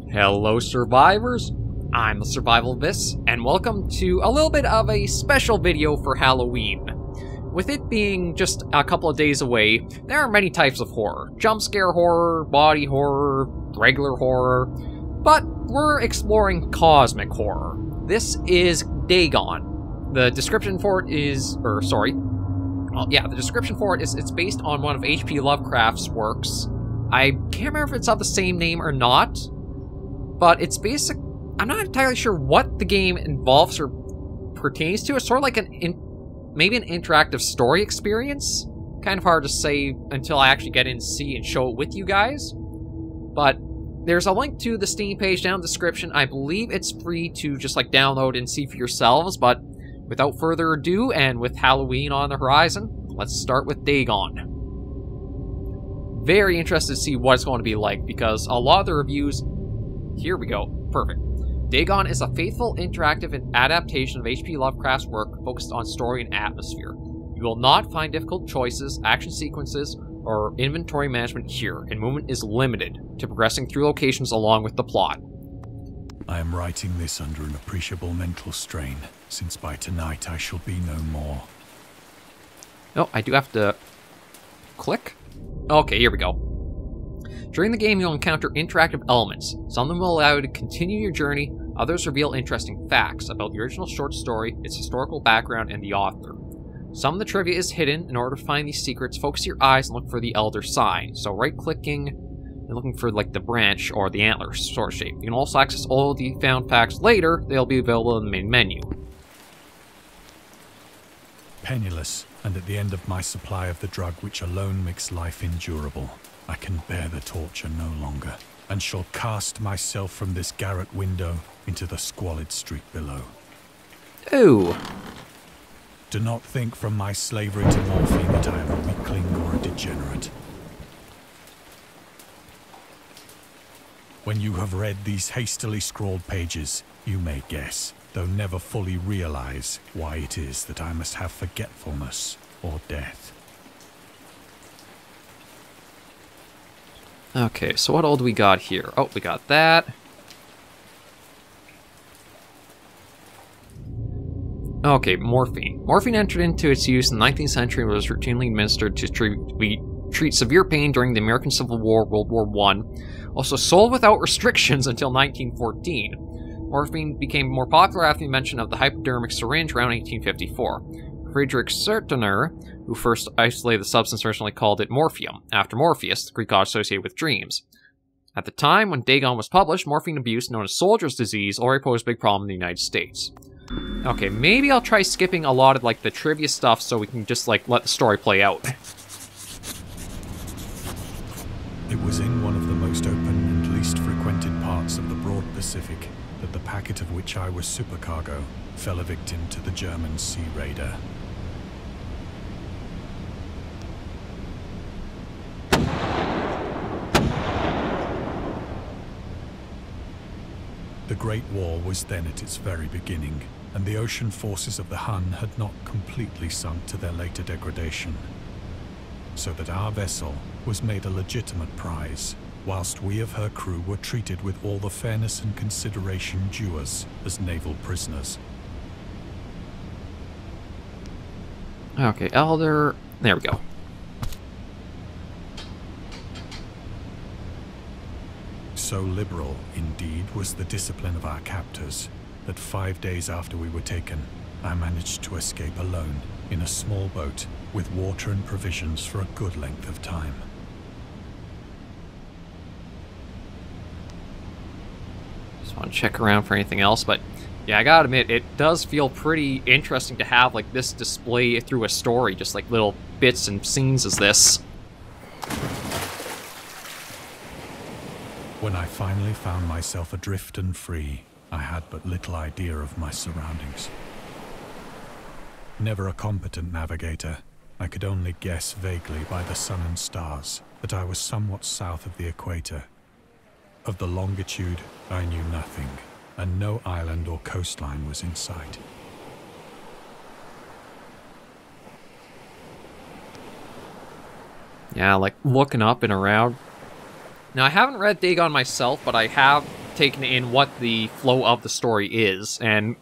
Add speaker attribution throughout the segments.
Speaker 1: Hello survivors, I'm the Survivalist, and welcome to a little bit of a special video for Halloween. With it being just a couple of days away, there are many types of horror. Jump scare horror, body horror, regular horror, but we're exploring cosmic horror. This is Dagon. The description for it is, the description for it is it's based on one of H.P. Lovecraft's works. I can't remember if it's of the same name or not, but it's basic. I'm not entirely sure what the game involves or pertains to. It's sort of like maybe an interactive story experience. Kind of hard to say until I actually get in and see and show it with you guys. But there's a link to the Steam page down in the description. I believe it's free to just like download and see for yourselves. But without further ado, and with Halloween on the horizon, let's start with Dagon. Very interested to see what it's going to be like, because a lot of the reviews... Here we go. Perfect. Dagon is a faithful, interactive adaptation of H.P. Lovecraft's work focused on story and atmosphere. You will not find difficult choices, action sequences, or inventory management here, and movement is limited to progressing through locations along with the plot.
Speaker 2: I am writing this under an appreciable mental strain, since by tonight I shall be no more.
Speaker 1: Oh, I do have to... click? Okay, here we go. During the game, you'll encounter interactive elements. Some of them will allow you to continue your journey, others reveal interesting facts about the original short story, its historical background, and the author. Some of the trivia is hidden. In order to find these secrets, focus your eyes and look for the Elder sign. So right-clicking and looking for like the branch or the antler sort of shape. You can also access all of the found facts later. They'll be available in the main menu.
Speaker 2: Penniless, and at the end of my supply of the drug which alone makes life endurable, I can bear the torture no longer, and shall cast myself from this garret window into the squalid street below.
Speaker 1: Ooh.
Speaker 2: Do not think from my slavery to morphine that I am a weakling or a degenerate. When you have read these hastily scrawled pages, you may guess, though never fully realize, why it is that I must have forgetfulness or death.
Speaker 1: Okay, so what all do we got here? Oh, we got that. Okay, morphine. Morphine entered into its use in the 19th century and was routinely administered to treat severe pain during the American Civil War, World War I. Also sold without restrictions until 1914. Morphine became more popular after the invention of the hypodermic syringe around 1854. Friedrich Sertner, who first isolated the substance, originally called it morphium, after Morpheus, the Greek god associated with dreams. At the time when Dagon was published, morphine abuse, known as soldier's disease, already posed a big problem in the United States. Okay, maybe I'll try skipping a lot of like the trivia stuff so we can just like let the story play out.
Speaker 2: It was in one of the most open and least frequented parts of the broad Pacific that the packet of which I was supercargo fell a victim to the German sea raider. The Great War was then at its very beginning, and the ocean forces of the Hun had not completely sunk to their later degradation, so that our vessel was made a legitimate prize, whilst we of her crew were treated with all the fairness and consideration due us as naval prisoners.
Speaker 1: Okay, Elder... There we go.
Speaker 2: So liberal, indeed, was the discipline of our captors, that 5 days after we were taken, I managed to escape alone in a small boat with water and provisions for a good length of time.
Speaker 1: Just want to check around for anything else, but yeah, I gotta admit, it does feel pretty interesting to have like this display through a story, just like little bits and scenes as this.
Speaker 2: When I finally found myself adrift and free, I had but little idea of my surroundings. Never a competent navigator, I could only guess vaguely by the sun and stars that I was somewhat south of the equator. Of the longitude, I knew nothing, and no island or coastline was in sight. Yeah, like looking up and around. Now, I haven't read Dagon myself, but I have
Speaker 1: taken in what the flow of the story is, and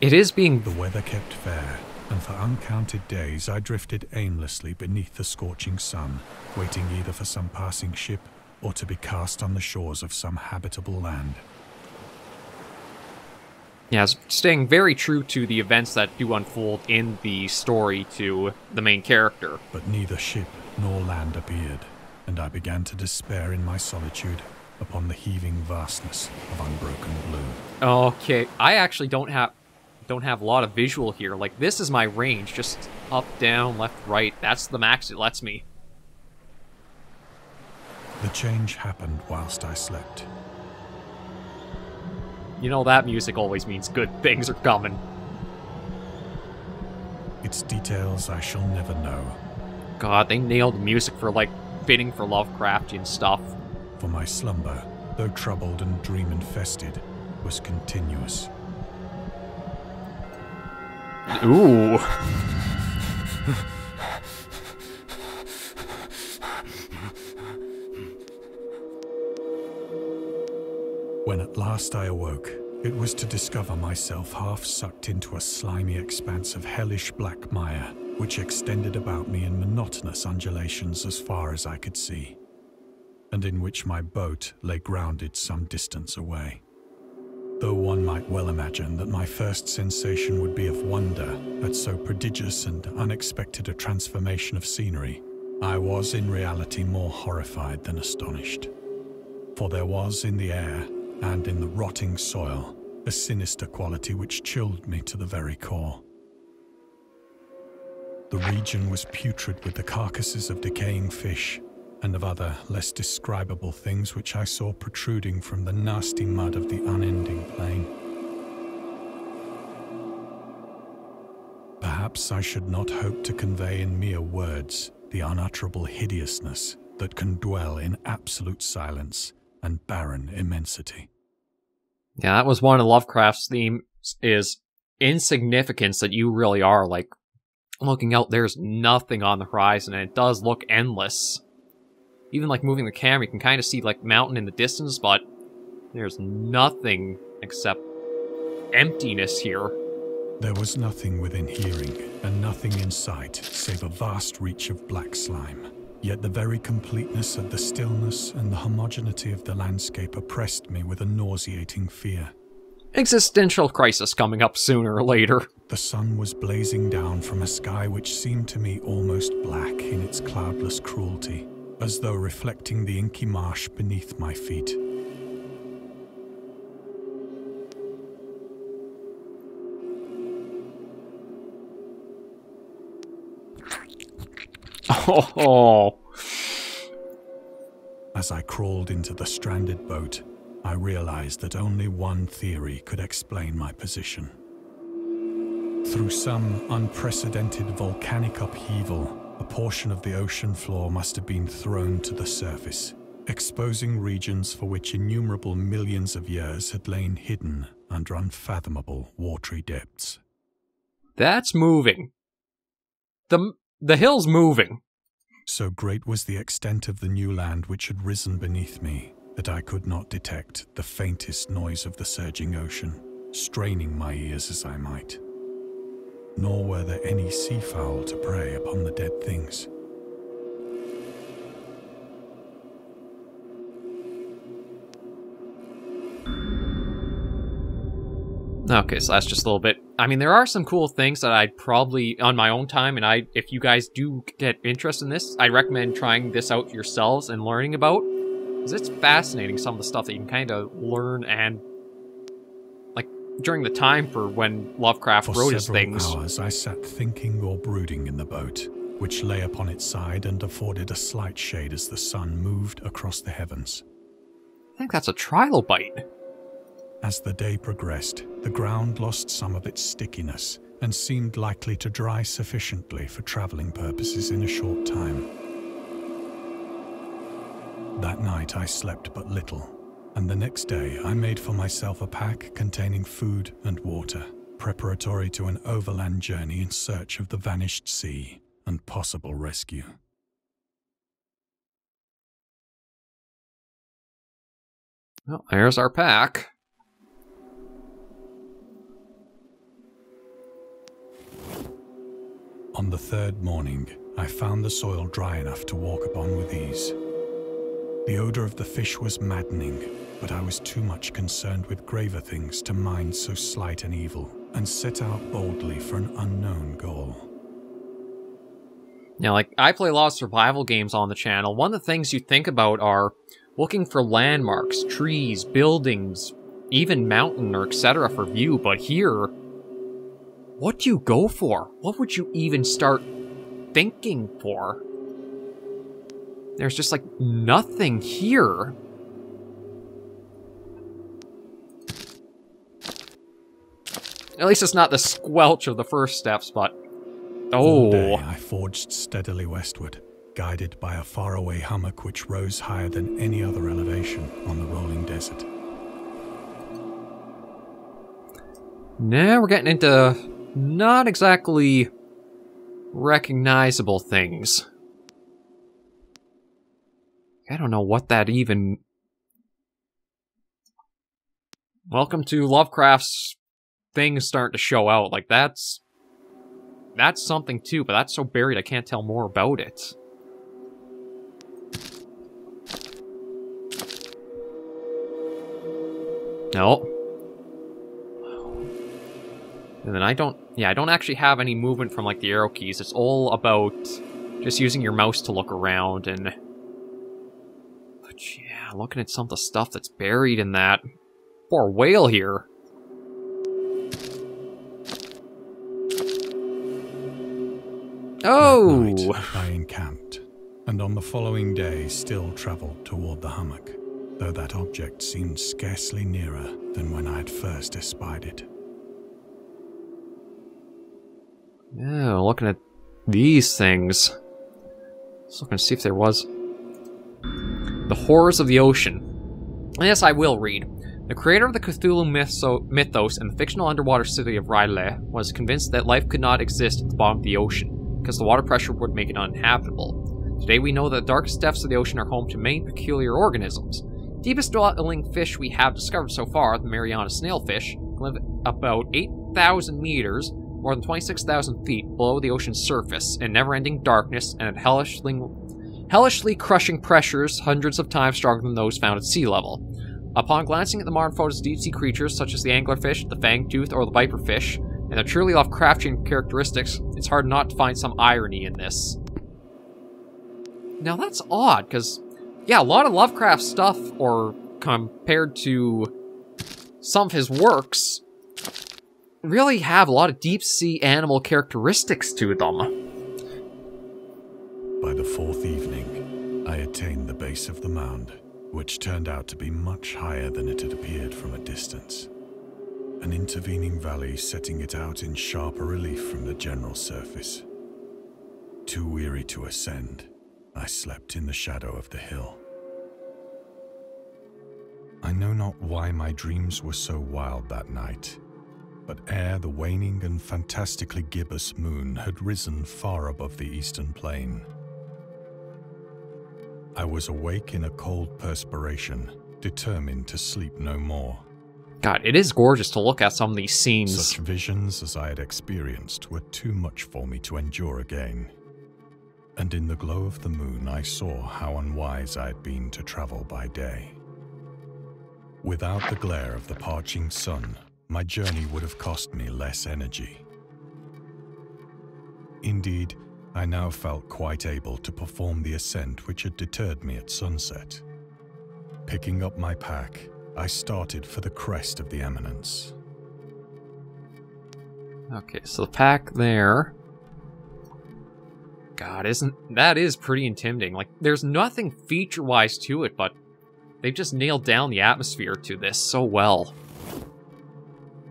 Speaker 1: it is being...
Speaker 2: The weather kept fair, and for uncounted days I drifted aimlessly beneath the scorching sun, waiting either for some passing ship or to be cast on the shores of some habitable land.
Speaker 1: Yeah, it's staying very true to the events that do unfold in the story to the main character.
Speaker 2: But neither ship nor land appeared, and I began to despair in my solitude upon the heaving vastness of unbroken blue.
Speaker 1: Okay, I actually don't have a lot of visual here. Like, this is my range, just up, down, left, right. That's the max it lets me.
Speaker 2: The change happened whilst I slept.
Speaker 1: You know, that music always means good things are coming.
Speaker 2: Its details I shall never know.
Speaker 1: God, they nailed the music for, like, fitting for Lovecraftian stuff.
Speaker 2: For my slumber, though troubled and dream-infested, was continuous.
Speaker 1: Ooh.
Speaker 2: When at last I awoke, it was to discover myself half sucked into a slimy expanse of hellish black mire, which extended about me in monotonous undulations as far as I could see, and in which my boat lay grounded some distance away. Though one might well imagine that my first sensation would be of wonder at so prodigious and unexpected a transformation of scenery, I was in reality more horrified than astonished. For there was in the air, and in the rotting soil, a sinister quality which chilled me to the very core. The region was putrid with the carcasses of decaying fish, and of other, less describable things which I saw protruding from the nasty mud of the unending plain. Perhaps I should not hope to convey in mere words the unutterable hideousness that can dwell in absolute silence and barren immensity.
Speaker 1: Yeah, that was one of Lovecraft's themes, is insignificance, that you really are, like, looking out, there's nothing on the horizon, and it does look endless. Even, like, moving the camera, you can kind of see, like, mountain in the distance, but there's nothing except emptiness here.
Speaker 2: There was nothing within hearing, and nothing in sight, save a vast reach of black slime. Yet the very completeness of the stillness and the homogeneity of the landscape oppressed me with a nauseating fear.
Speaker 1: Existential crisis coming up sooner or later.
Speaker 2: The sun was blazing down from a sky which seemed to me almost black in its cloudless cruelty, as though reflecting the inky marsh beneath my feet.
Speaker 1: Oh.
Speaker 2: As I crawled into the stranded boat, I realized that only one theory could explain my position. Through some unprecedented volcanic upheaval, a portion of the ocean floor must have been thrown to the surface, exposing regions for which innumerable millions of years had lain hidden under unfathomable watery depths.
Speaker 1: That's moving. The hill's moving.
Speaker 2: So great was the extent of the new land which had risen beneath me that I could not detect the faintest noise of the surging ocean, straining my ears as I might. Nor were there any seafowl to prey upon the dead things.
Speaker 1: Okay, so that's just a little bit. I mean, there are some cool things that I'd probably, on my own time, and if you guys do get interested in this, I recommend trying this out yourselves and learning about, because it's fascinating, some of the stuff that you can kind of learn, and, like, during the time for when Lovecraft wrote his things.
Speaker 2: For several hours I sat thinking or brooding in the boat, which lay upon its side and afforded a slight shade as the sun moved across the heavens.
Speaker 1: I think that's a trilobite.
Speaker 2: As the day progressed, the ground lost some of its stickiness and seemed likely to dry sufficiently for traveling purposes in a short time. That night I slept but little, and the next day I made for myself a pack containing food and water, preparatory to an overland journey in search of the vanished sea and possible rescue.
Speaker 1: Well, there's our pack.
Speaker 2: On the third morning, I found the soil dry enough to walk upon with ease. The odor of the fish was maddening, but I was too much concerned with graver things to mind so slight an evil, and set out boldly for an unknown goal.
Speaker 1: Now, like, I play a lot of survival games on the channel. One of the things you think about are looking for landmarks, trees, buildings, even mountain or etc. for view, but here, what do you go for? What would you even start thinking for? There's just, like, nothing here. At least it's not the squelch of the first steps, but...
Speaker 2: All day I forged steadily westward, guided by a faraway hummock which rose higher than any other elevation on the rolling desert.
Speaker 1: Now we're getting into not exactly recognizable things. I don't know what that even... Welcome to Lovecraft's things starting to show out. Like, that's something too, but that's so buried I can't tell more about it. No. And then I don't actually have any movement from, like, the arrow keys. It's all about just using your mouse to look around and... But yeah, looking at some of the stuff that's buried in that. Poor whale here. Oh!
Speaker 2: That night, I encamped, and on the following day still travelled toward the hummock, though that object seemed scarcely nearer than when I had first espied it.
Speaker 1: Yeah, looking at these things. Just looking to see if there was... The Horrors of the Ocean. Yes, I will read. The creator of the Cthulhu mythos and the fictional underwater city of R'lyeh was convinced that life could not exist at the bottom of the ocean, because the water pressure would make it uninhabitable. Today we know that the darkest depths of the ocean are home to many peculiar organisms. Deepest dwelling fish we have discovered so far, the Mariana snailfish, live about 8,000 meters, more than 26,000 feet below the ocean's surface, in never-ending darkness and at hellishly crushing pressures hundreds of times stronger than those found at sea level. Upon glancing at the modern photos of deep-sea creatures such as the anglerfish, the fangtooth, or the viperfish, and their truly Lovecraftian characteristics, it's hard not to find some irony in this. Now that's odd, because, yeah, a lot of Lovecraft stuff, or compared to some of his works, really have a lot of deep-sea animal characteristics to them.
Speaker 2: By the fourth evening, I attained the base of the mound, which turned out to be much higher than it had appeared from a distance. An intervening valley setting it out in sharper relief from the general surface. Too weary to ascend, I slept in the shadow of the hill. I know not why my dreams were so wild that night, but ere the waning and fantastically gibbous moon had risen far above the eastern plain, I was awake in a cold perspiration, determined to sleep no more.
Speaker 1: God, it is gorgeous to look at some of these scenes.
Speaker 2: Such visions as I had experienced were too much for me to endure again. And in the glow of the moon I saw how unwise I had been to travel by day. Without the glare of the parching sun, my journey would have cost me less energy. Indeed, I now felt quite able to perform the ascent which had deterred me at sunset. Picking up my pack, I started for the crest of the eminence.
Speaker 1: Okay, so the pack there. God, that is pretty intimidating. Like, there's nothing feature-wise to it, but they've just nailed down the atmosphere to this so well.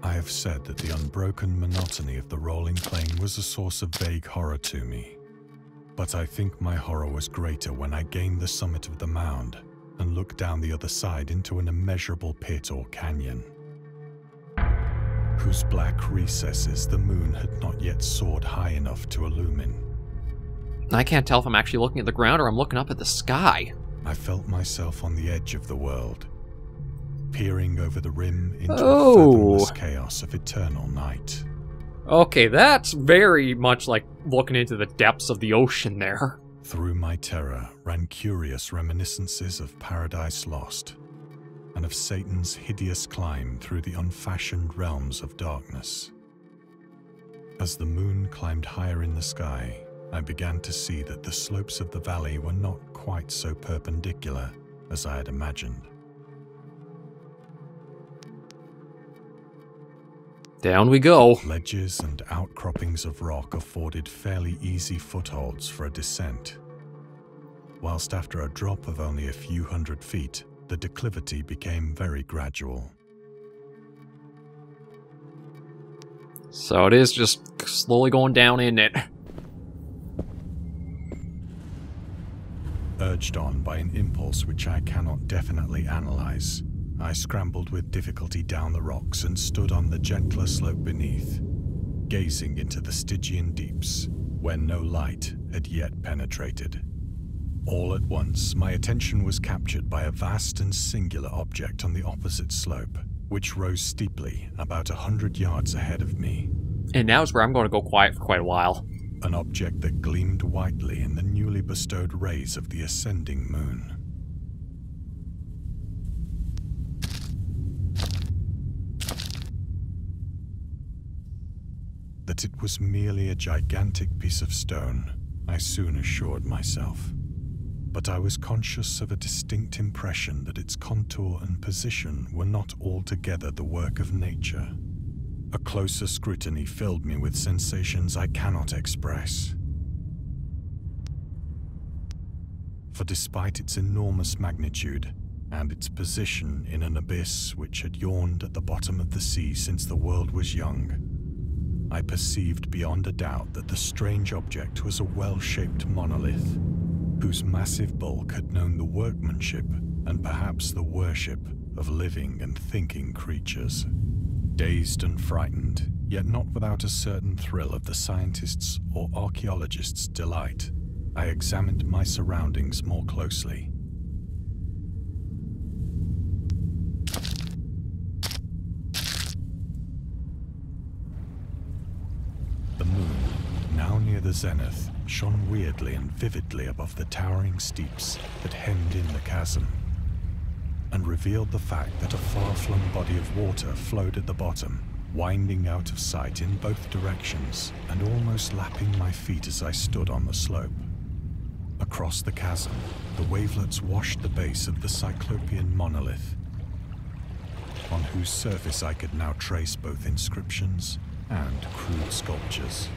Speaker 2: I have said that the unbroken monotony of the rolling plain was a source of vague horror to me. But I think my horror was greater when I gained the summit of the mound and looked down the other side into an immeasurable pit or canyon, whose black recesses the moon had not yet soared high enough to illumine.
Speaker 1: I can't tell if I'm actually looking at the ground or I'm looking up at the sky.
Speaker 2: I felt myself on the edge of the world, peering over the rim into a fathomless chaos of eternal night.
Speaker 1: Okay, that's very much like looking into the depths of the ocean there.
Speaker 2: Through my terror ran curious reminiscences of Paradise Lost, and of Satan's hideous climb through the unfashioned realms of darkness. As the moon climbed higher in the sky, I began to see that the slopes of the valley were not quite so perpendicular as I had imagined.
Speaker 1: Down we go.
Speaker 2: Ledges and outcroppings of rock afforded fairly easy footholds for a descent, whilst after a drop of only a few hundred feet, the declivity became very gradual.
Speaker 1: So it is just slowly going down, isn't it?
Speaker 2: Urged on by an impulse which I cannot definitely analyze, I scrambled with difficulty down the rocks and stood on the gentler slope beneath, gazing into the Stygian deeps, where no light had yet penetrated. All at once, my attention was captured by a vast and singular object on the opposite slope, which rose steeply about 100 yards ahead of me.
Speaker 1: And now is where I'm going to go quiet for quite a while.
Speaker 2: An object that gleamed whitely in the newly bestowed rays of the ascending moon. That it was merely a gigantic piece of stone, I soon assured myself. But I was conscious of a distinct impression that its contour and position were not altogether the work of nature. A closer scrutiny filled me with sensations I cannot express. For despite its enormous magnitude, and its position in an abyss which had yawned at the bottom of the sea since the world was young, I perceived beyond a doubt that the strange object was a well-shaped monolith, whose massive bulk had known the workmanship and perhaps the worship of living and thinking creatures. Dazed and frightened, yet not without a certain thrill of the scientist's or archaeologist's delight, I examined my surroundings more closely. The moon, now near the zenith, shone weirdly and vividly above the towering steeps that hemmed in the chasm, and revealed the fact that a far-flung body of water flowed at the bottom, winding out of sight in both directions and almost lapping my feet as I stood on the slope. Across the chasm, the wavelets washed the base of the Cyclopean monolith, on whose surface I could now trace both inscriptions and crude sculptures.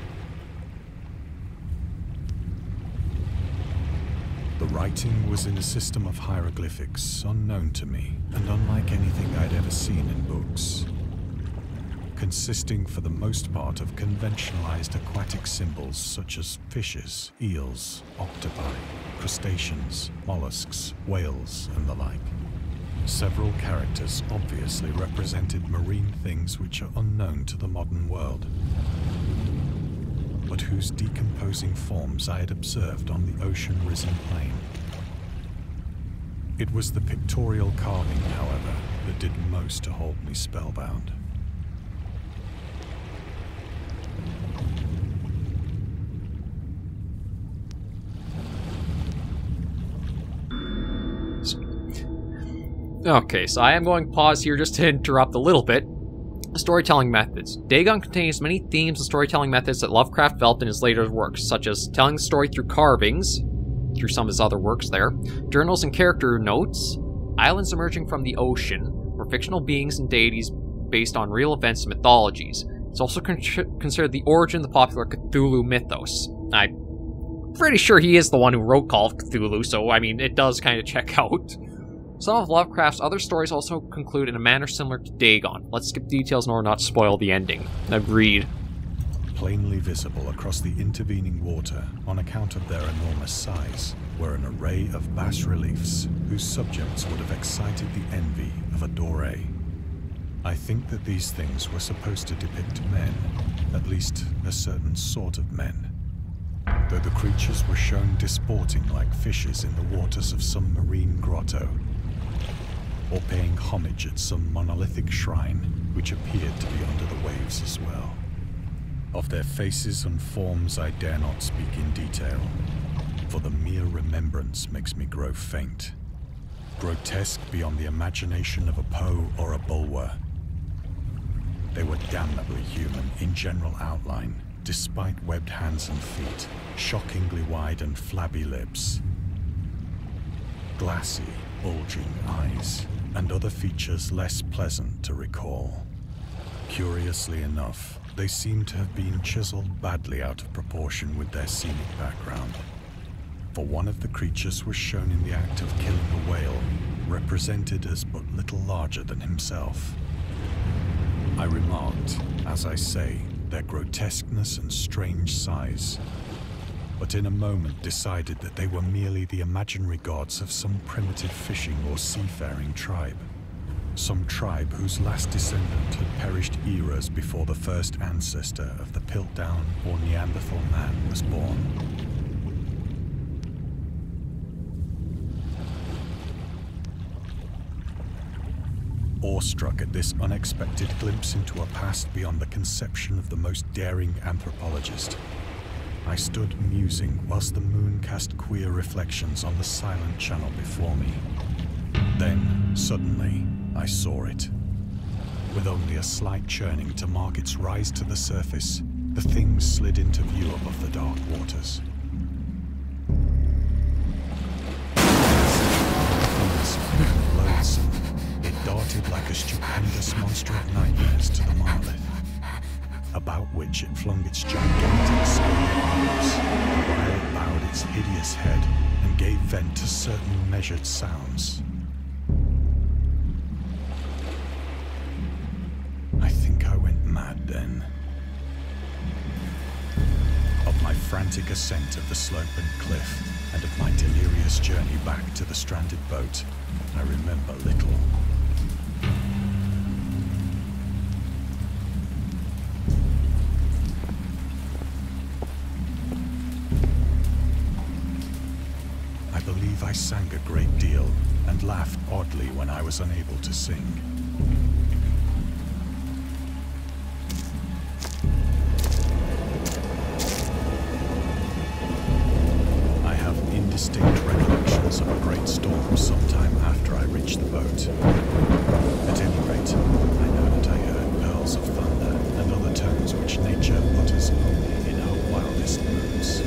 Speaker 2: The writing was in a system of hieroglyphics unknown to me and unlike anything I'd ever seen in books, consisting for the most part of conventionalized aquatic symbols such as fishes, eels, octopi, crustaceans, mollusks, whales, and the like. Several characters obviously represented marine things which are unknown to the modern world, but whose decomposing forms I had observed on the ocean-risen plain. It was the pictorial carving, however, that did most to hold me spellbound.
Speaker 1: Okay, so I am going to pause here just to interrupt a little bit. Storytelling methods. Dagon contains many themes and storytelling methods that Lovecraft developed in his later works, such as telling the story through carvings, through some of his other works there, journals and character notes, islands emerging from the ocean, or fictional beings and deities based on real events and mythologies. It's also considered the origin of the popular Cthulhu mythos. I'm pretty sure he is the one who wrote Call of Cthulhu, so I mean, it does kind of check out. Some of Lovecraft's other stories also conclude in a manner similar to Dagon. Let's skip details in order not to spoil the ending. Agreed.
Speaker 2: Plainly visible across the intervening water, on account of their enormous size, were an array of bas-reliefs whose subjects would have excited the envy of a doré. I think that these things were supposed to depict men, at least a certain sort of men, though the creatures were shown disporting like fishes in the waters of some marine grotto. or paying homage at some monolithic shrine which appeared to be under the waves as well. Of their faces and forms I dare not speak in detail, for the mere remembrance makes me grow faint. Grotesque beyond the imagination of a Poe or a Bulwer. They were damnably human in general outline, despite webbed hands and feet, shockingly wide and flabby lips, glassy, bulging eyes, and other features less pleasant to recall. Curiously enough, they seem to have been chiseled badly out of proportion with their scenic background. For one of the creatures was shown in the act of killing a whale, represented as but little larger than himself. I remarked, as I say, their grotesqueness and strange size, but in a moment decided that they were merely the imaginary gods of some primitive fishing or seafaring tribe. Some tribe whose last descendant had perished eras before the first ancestor of the Piltdown or Neanderthal man was born. Awestruck at this unexpected glimpse into a past beyond the conception of the most daring anthropologist, I stood musing whilst the moon cast queer reflections on the silent channel before me. Then, suddenly, I saw it. With only a slight churning to mark its rise to the surface, the thing slid into view above the dark waters. Loathsome, it darted like a stupendous monster of nightmares to the monolith, about which it flung its gigantic scaly arms, while it bowed its hideous head and gave vent to certain measured sounds. I think I went mad then. Of my frantic ascent of the slope and cliff, and of my delirious journey back to the stranded boat, I remember little. I believe I sang a great deal and laughed oddly when I was unable to sing. I have indistinct recollections of a great storm sometime after I reached the boat. At any rate, I know that I heard pearls of thunder and other tones which nature utters only in her wildest moods.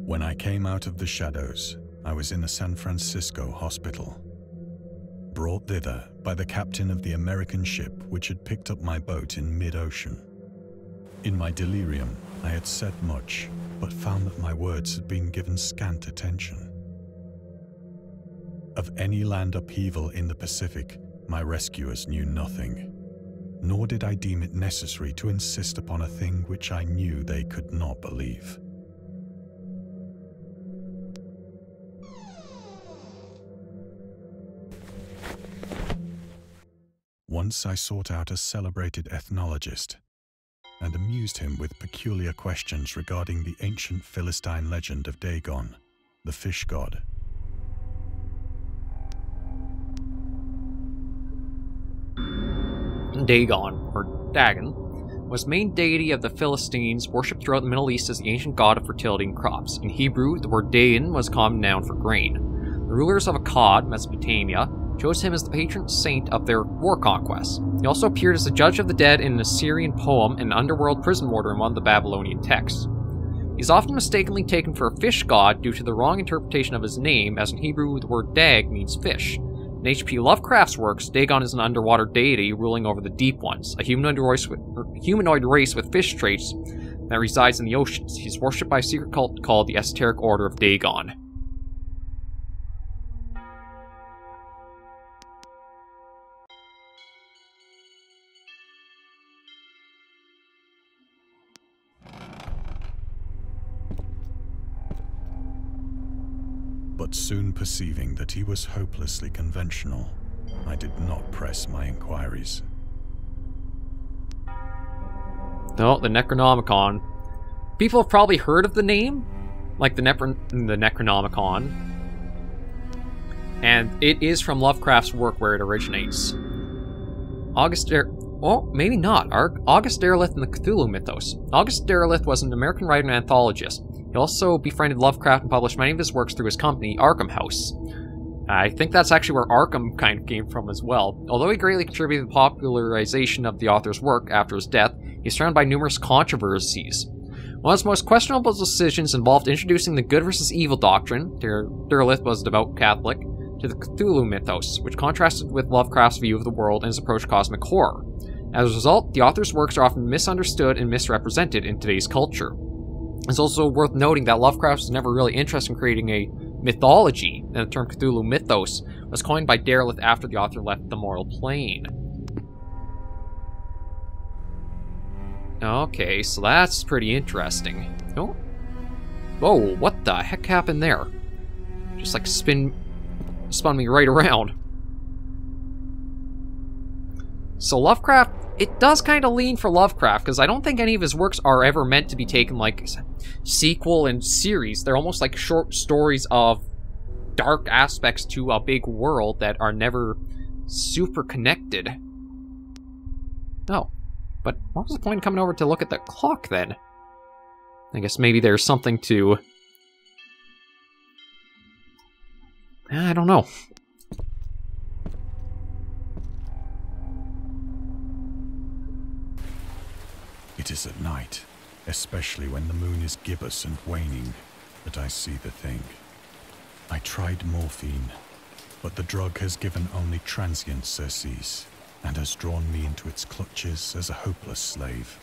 Speaker 2: When I came out of the shadows, I was in a San Francisco hospital, brought thither by the captain of the American ship which had picked up my boat in mid-ocean. In my delirium, I had said much, but found that my words had been given scant attention. Of any land upheaval in the Pacific, my rescuers knew nothing, nor did I deem it necessary to insist upon a thing which I knew they could not believe. Once I sought out a celebrated ethnologist and amused him with peculiar questions regarding the ancient Philistine legend of Dagon, the fish god.
Speaker 1: Dagon, or Dagon, was main deity of the Philistines, worshipped throughout the Middle East as the ancient god of fertility and crops. In Hebrew, the word Dagon was a common noun for grain. The rulers of Akkad, Mesopotamia, chose him as the patron saint of their war conquests. He also appeared as the judge of the dead in an Assyrian poem and an underworld prison warder in one of the Babylonian texts. He is often mistakenly taken for a fish god due to the wrong interpretation of his name, as in Hebrew the word dag means fish. In H.P. Lovecraft's works, Dagon is an underwater deity ruling over the deep ones, a humanoid race with fish traits that resides in the oceans. He is worshipped by a secret cult called the Esoteric Order of Dagon.
Speaker 2: But soon perceiving that he was hopelessly conventional, I did not press my inquiries.
Speaker 1: No, the Necronomicon. People have probably heard of the name, like the Necronomicon. And it is from Lovecraft's work where it originates. Well, maybe not. August Derleth and the Cthulhu Mythos. August Derleth was an American writer and anthologist. He also befriended Lovecraft and published many of his works through his company, Arkham House. I think that's actually where Arkham kind of came from as well. Although he greatly contributed to the popularization of the author's work after his death, he's surrounded by numerous controversies. One of his most questionable decisions involved introducing the good versus evil doctrine. Derleth was a devout Catholic, to the Cthulhu mythos, which contrasted with Lovecraft's view of the world and his approach to cosmic horror. As a result, the author's works are often misunderstood and misrepresented in today's culture. It's also worth noting that Lovecraft was never really interested in creating a mythology, and the term Cthulhu mythos was coined by Derleth after the author left the mortal plane. Okay, so that's pretty interesting. Oh. Whoa, what the heck happened there? Just like spun me right around. So Lovecraft, it does kind of lean for Lovecraft, because I don't think any of his works are ever meant to be taken like sequel and series. They're almost like short stories of dark aspects to a big world that are never super connected. Oh, but what was the point of coming over to look at the clock then? I guess maybe there's something to... I don't know.
Speaker 2: It is at night, especially when the moon is gibbous and waning, that I see the thing. I tried morphine, but the drug has given only transient surcease, and has drawn me into its clutches as a hopeless slave.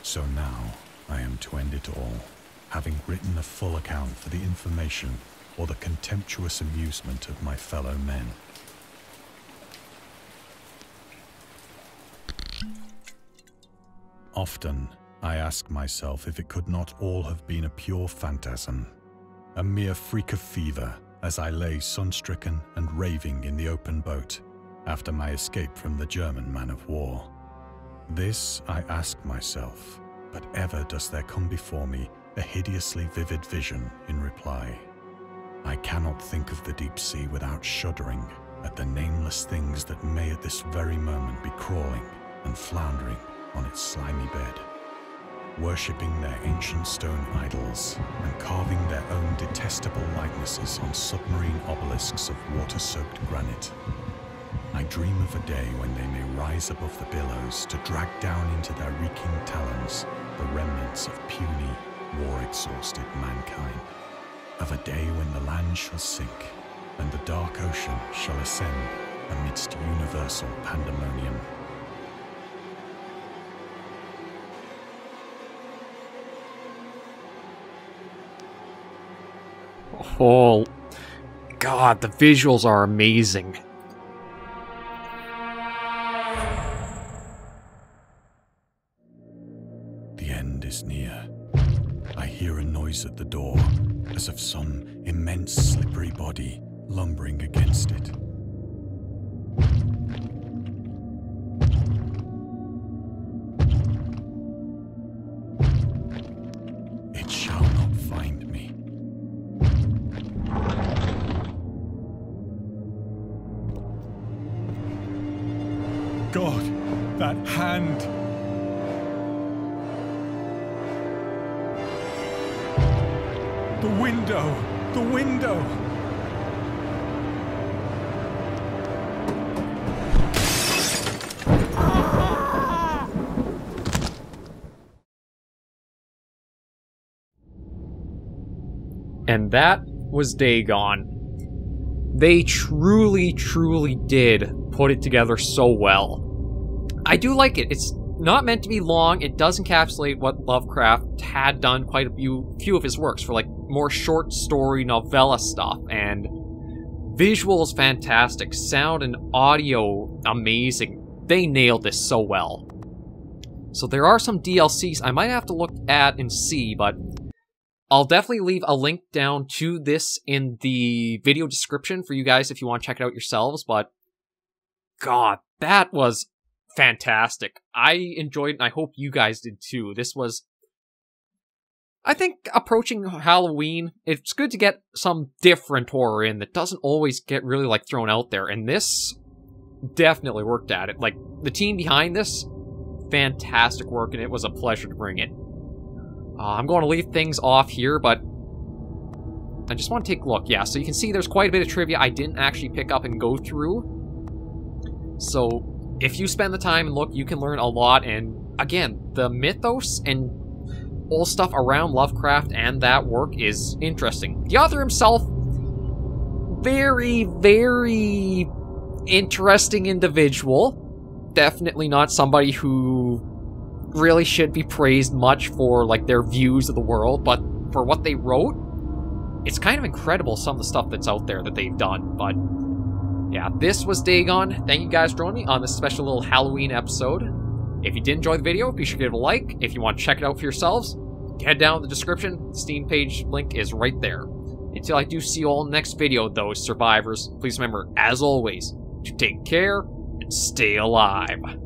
Speaker 2: So now, I am to end it all, having written a full account for the information or the contemptuous amusement of my fellow men. Often, I ask myself if it could not all have been a pure phantasm, a mere freak of fever as I lay sun-stricken and raving in the open boat after my escape from the German man-of-war. This I ask myself, but ever does there come before me a hideously vivid vision in reply. I cannot think of the deep sea without shuddering at the nameless things that may at this very moment be crawling and floundering on its slimy bed, worshipping their ancient stone idols and carving their own detestable likenesses on submarine obelisks of water-soaked granite. I dream of a day when they may rise above the billows to drag down into their reeking talons the remnants of puny, war-exhausted mankind. Of a day when the land shall sink and the dark ocean shall ascend amidst universal pandemonium.
Speaker 1: Oh, God, the visuals are amazing.
Speaker 2: The end is near. I hear a noise at the door, as of some immense slippery body lumbering against it. It shall not find me. God, that hand! The window! The window!
Speaker 1: And that was Dagon. They truly, truly did put it together so well. I do like it. It's not meant to be long. It does encapsulate what Lovecraft had done quite a few of his works for like more short story novella stuff, and visuals fantastic, sound and audio amazing. They nailed this so well. So there are some DLCs I might have to look at and see, but I'll definitely leave a link down to this in the video description for you guys if you want to check it out yourselves. But God, that was fantastic. I enjoyed it, and I hope you guys did too. This was, I think, approaching Halloween, it's good to get some different horror in that doesn't always get really, like, thrown out there, and this definitely worked at it. Like, the team behind this, fantastic work, and it was a pleasure to bring it. I'm going to leave things off here, but I just want to take a look. Yeah, so you can see there's quite a bit of trivia I didn't actually pick up and go through. So, if you spend the time and look, you can learn a lot, and again, the mythos and all stuff around Lovecraft and that work is interesting. The author himself, very, very interesting individual. Definitely not somebody who really should be praised much for, like, their views of the world, but for what they wrote, it's kind of incredible some of the stuff that's out there that they've done. But yeah, this was Dagon. Thank you guys for joining me on this special little Halloween episode. If you did enjoy the video, be sure to give it a like. If you want to check it out for yourselves, head down in the description. The Steam page link is right there. Until I do see you all in the next video, though, survivors, please remember, as always, to take care and stay alive.